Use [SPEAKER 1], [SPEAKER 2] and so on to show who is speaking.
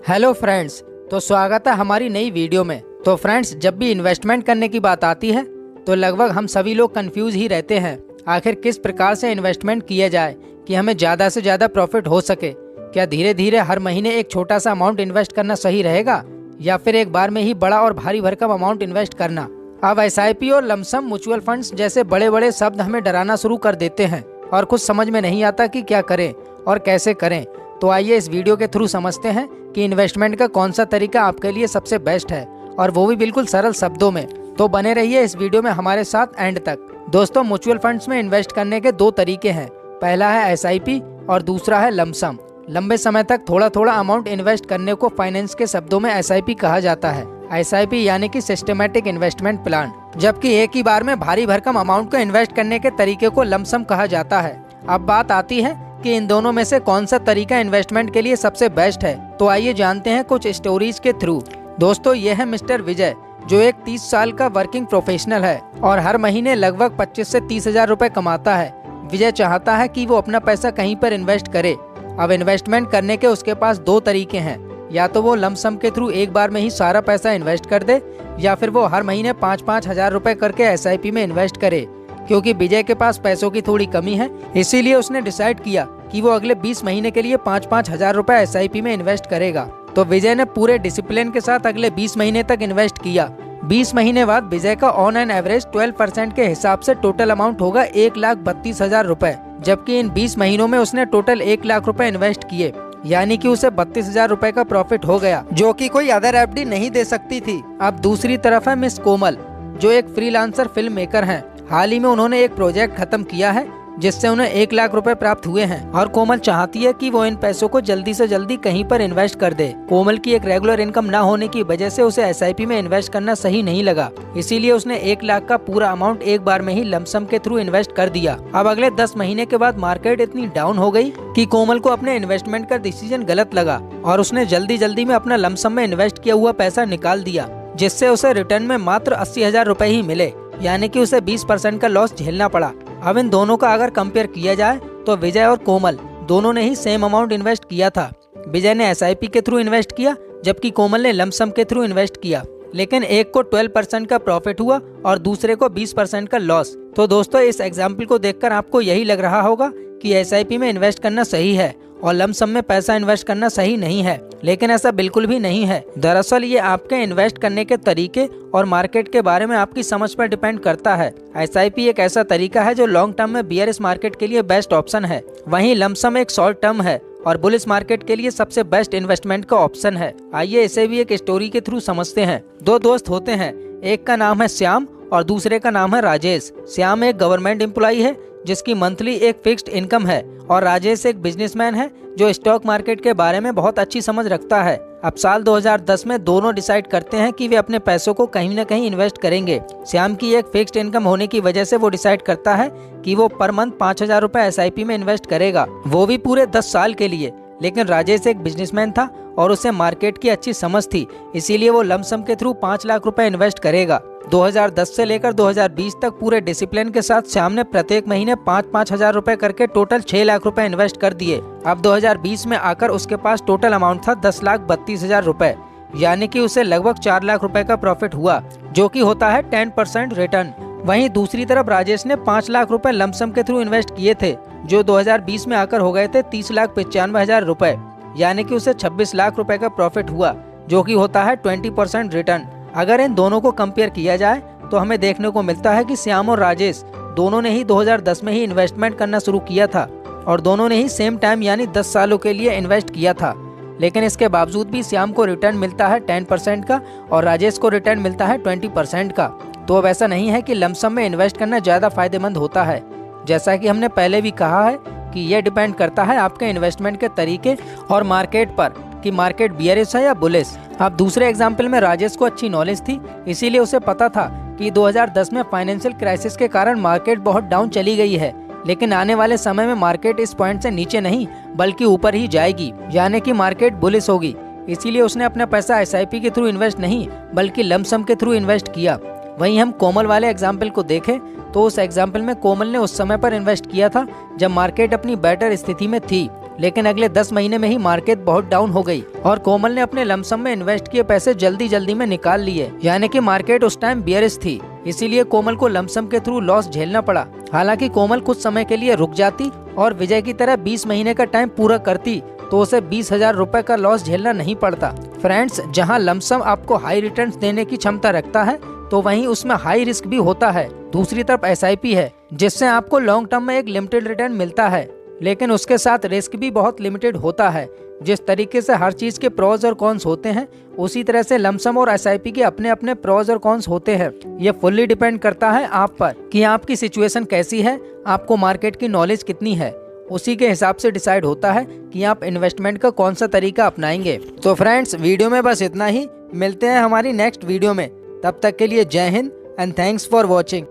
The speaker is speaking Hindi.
[SPEAKER 1] हेलो फ्रेंड्स, तो स्वागत है हमारी नई वीडियो में। तो फ्रेंड्स, जब भी इन्वेस्टमेंट करने की बात आती है तो लगभग हम सभी लोग कंफ्यूज ही रहते हैं। आखिर किस प्रकार से इन्वेस्टमेंट किया जाए कि हमें ज़्यादा से ज़्यादा प्रॉफिट हो सके। क्या धीरे धीरे हर महीने एक छोटा सा अमाउंट इन्वेस्ट करना सही रहेगा या फिर एक बार में ही बड़ा और भारी भरकम अमाउंट इन्वेस्ट करना। अब SIP और लमसम म्यूचुअल फंड्स जैसे बड़े बड़े शब्द हमें डराना शुरू कर देते हैं और कुछ समझ में नहीं आता कि क्या करें और कैसे करें। तो आइए इस वीडियो के थ्रू समझते हैं कि इन्वेस्टमेंट का कौन सा तरीका आपके लिए सबसे बेस्ट है, और वो भी बिल्कुल सरल शब्दों में। तो बने रहिए इस वीडियो में हमारे साथ एंड तक। दोस्तों, म्यूचुअल फंड्स में इन्वेस्ट करने के दो तरीके हैं। पहला है SIP और दूसरा है लमसम। लंबे समय तक थोड़ा थोड़ा अमाउंट इन्वेस्ट करने को फाइनेंस के शब्दों में SIP कहा जाता है। SIP यानी कि सिस्टमेटिक इन्वेस्टमेंट प्लान, जबकि एक ही बार में भारी भरकम अमाउंट को इन्वेस्ट करने के तरीके को लमसम कहा जाता है। अब बात आती है कि इन दोनों में से कौन सा तरीका इन्वेस्टमेंट के लिए सबसे बेस्ट है। तो आइए जानते हैं कुछ स्टोरीज के थ्रू। दोस्तों, ये है मिस्टर विजय, जो एक 30 साल का वर्किंग प्रोफेशनल है और हर महीने लगभग 25 से 30 हजार रुपए कमाता है। विजय चाहता है कि वो अपना पैसा कहीं पर इन्वेस्ट करे। अब इन्वेस्टमेंट करने के उसके पास दो तरीके हैं। या तो वो लमसम के थ्रू एक बार में ही सारा पैसा इन्वेस्ट कर दे, या फिर वो हर महीने 5-5 हजार रुपए करके SIP में इन्वेस्ट करे। क्योंकि विजय के पास पैसों की थोड़ी कमी है, इसीलिए उसने डिसाइड किया कि वो अगले 20 महीने के लिए 5-5 हजार रुपए SIP में इन्वेस्ट करेगा। तो विजय ने पूरे डिसिप्लिन के साथ अगले 20 महीने तक इन्वेस्ट किया। 20 महीने बाद विजय का ऑन एन एवरेज 12% के हिसाब से टोटल अमाउंट होगा 1,32,000 रुपए, जबकि इन 20 महीनों में उसने टोटल 1 लाख रुपए इन्वेस्ट किए, यानी कि उसे 32,000 रुपए का प्रॉफिट हो गया, जो कि कोई अदर FD नहीं दे सकती थी। अब दूसरी तरफ है मिस कोमल, जो एक फ्रीलांसर फिल्म मेकर हैं। हाल ही में उन्होंने एक प्रोजेक्ट खत्म किया है जिससे उन्हें 1 लाख रुपए प्राप्त हुए हैं, और कोमल चाहती है कि वो इन पैसों को जल्दी से जल्दी कहीं पर इन्वेस्ट कर दे। कोमल की एक रेगुलर इनकम ना होने की वजह से उसे SIP में इन्वेस्ट करना सही नहीं लगा, इसीलिए उसने 1 लाख का पूरा अमाउंट एक बार में ही लमसम के थ्रू इन्वेस्ट कर दिया। अब अगले 10 महीने के बाद मार्केट इतनी डाउन हो गई कि कोमल को अपने इन्वेस्टमेंट का डिसीजन गलत लगा और उसने जल्दी जल्दी में अपना लमसम में इन्वेस्ट किया हुआ पैसा निकाल दिया, जिससे उसे रिटर्न में मात्र 80,000 रुपए ही मिले, यानी कि उसे 20% का लॉस झेलना पड़ा। अब इन दोनों का अगर कंपेयर किया जाए तो विजय और कोमल दोनों ने ही सेम अमाउंट इन्वेस्ट किया था। विजय ने SIP के थ्रू इन्वेस्ट किया, जबकि कोमल ने लमसम के थ्रू इन्वेस्ट किया, लेकिन एक को 12% का प्रॉफिट हुआ और दूसरे को 20% का लॉस। तो दोस्तों, इस एग्जाम्पल को देखकर आपको यही लग रहा होगा कि SIP में इन्वेस्ट करना सही है और लमसम में पैसा इन्वेस्ट करना सही नहीं है, लेकिन ऐसा बिल्कुल भी नहीं है। दरअसल ये आपके इन्वेस्ट करने के तरीके और मार्केट के बारे में आपकी समझ पर डिपेंड करता है। SIP एक ऐसा तरीका है जो लॉन्ग टर्म में बियरिश मार्केट के लिए बेस्ट ऑप्शन है, वहीं लमसम एक शॉर्ट टर्म है और बुलिश मार्केट के लिए सबसे बेस्ट इन्वेस्टमेंट का ऑप्शन है। आइए इसे भी एक स्टोरी के थ्रू समझते हैं। दो दोस्त होते हैं, एक का नाम है श्याम और दूसरे का नाम है राजेश। श्याम एक गवर्नमेंट एम्प्लॉई है जिसकी मंथली एक फिक्स्ड इनकम है, और राजेश एक बिजनेसमैन है जो स्टॉक मार्केट के बारे में बहुत अच्छी समझ रखता है। अब साल 2010 में दोनों डिसाइड करते हैं कि वे अपने पैसों को कहीं न कहीं इन्वेस्ट करेंगे। श्याम की एक फिक्स्ड इनकम होने की वजह से वो डिसाइड करता है कि वो पर मंथ 5,000 रुपए SIP में इन्वेस्ट करेगा, वो भी पूरे 10 साल के लिए। लेकिन राजेश एक बिजनेसमैन था और उसे मार्केट की अच्छी समझ थी, इसीलिए वो लमसम के थ्रू 5 लाख रुपए इन्वेस्ट करेगा। 2010 से लेकर 2020 तक पूरे डिसिप्लिन के साथ श्याम ने प्रत्येक महीने 5-5 हजार रुपए करके टोटल 6 लाख रुपए इन्वेस्ट कर दिए। अब 2020 में आकर उसके पास टोटल अमाउंट था 10,32,000 रुपए, यानी कि उसे लगभग 4 लाख रुपए का प्रॉफिट हुआ, जो कि होता है 10% रिटर्न। वहीं दूसरी तरफ राजेश ने 5 लाख रुपए लमसम के थ्रू इन्वेस्ट किए थे, जो 2020 में आकर हो गए थे 30,95,000 रुपए, यानी कि उसे 26 लाख रुपए का प्रॉफिट हुआ, जो कि होता है 20% रिटर्न। अगर इन दोनों को कंपेयर किया जाए तो हमें देखने को मिलता है कि श्याम और राजेश दोनों ने ही 2010 में ही इन्वेस्टमेंट करना शुरू किया था और दोनों ने ही सेम टाइम यानी 10 सालों के लिए इन्वेस्ट किया था। लेकिन इसके बावजूद भी श्याम को रिटर्न मिलता है 10% का और राजेश को रिटर्न मिलता है 20% का। तो अब ऐसा नहीं है कि लमसम में इन्वेस्ट करना ज़्यादा फायदेमंद होता है। जैसा कि हमने पहले भी कहा है कि यह डिपेंड करता है आपके इन्वेस्टमेंट के तरीके और मार्केट पर कि मार्केट बियरिश है या बुलिश। अब दूसरे एग्जाम्पल में राजेश को अच्छी नॉलेज थी, इसीलिए उसे पता था कि 2010 में फाइनेंशियल क्राइसिस के कारण मार्केट बहुत डाउन चली गई है, लेकिन आने वाले समय में मार्केट इस पॉइंट से नीचे नहीं बल्कि ऊपर ही जाएगी, यानी कि मार्केट बुलिश होगी। इसीलिए उसने अपना पैसा SIP के थ्रू इन्वेस्ट नहीं बल्कि लमसम के थ्रू इन्वेस्ट किया। वहीं हम कोमल वाले एग्जाम्पल को देखें तो उस एग्जाम्पल में कोमल ने उस समय पर इन्वेस्ट किया था जब मार्केट अपनी बेटर स्थिति में थी लेकिन अगले 10 महीने में ही मार्केट बहुत डाउन हो गई और कोमल ने अपने लमसम में इन्वेस्ट किए पैसे जल्दी जल्दी में निकाल लिए, यानी कि मार्केट उस टाइम बियरिश थी। इसीलिए कोमल को लमसम के थ्रू लॉस झेलना पड़ा। हालांकि कोमल कुछ समय के लिए रुक जाती और विजय की तरह 20 महीने का टाइम पूरा करती तो उसे 20,000 रुपए का लॉस झेलना नहीं पड़ता। फ्रेंड्स, जहां लमसम आपको हाई रिटर्न्स देने की क्षमता रखता है तो वहीं उसमें हाई रिस्क भी होता है। दूसरी तरफ SIP है जिससे आपको लॉन्ग टर्म में एक लिमिटेड रिटर्न मिलता है, लेकिन उसके साथ रिस्क भी बहुत लिमिटेड होता है। जिस तरीके से हर चीज के प्रोज और कॉन्स होते हैं उसी तरह से लमसम और SIP के अपने अपने प्रोज और कॉन्स होते हैं। ये फुल्ली डिपेंड करता है आप पर कि आपकी सिचुएशन कैसी है, आपको मार्केट की नॉलेज कितनी है। उसी के हिसाब से डिसाइड होता है कि आप इन्वेस्टमेंट का कौन सा तरीका अपनाएंगे। तो फ्रेंड्स, वीडियो में बस इतना ही। मिलते हैं हमारी नेक्स्ट वीडियो में। तब तक के लिए जय Hind and thanks for watching.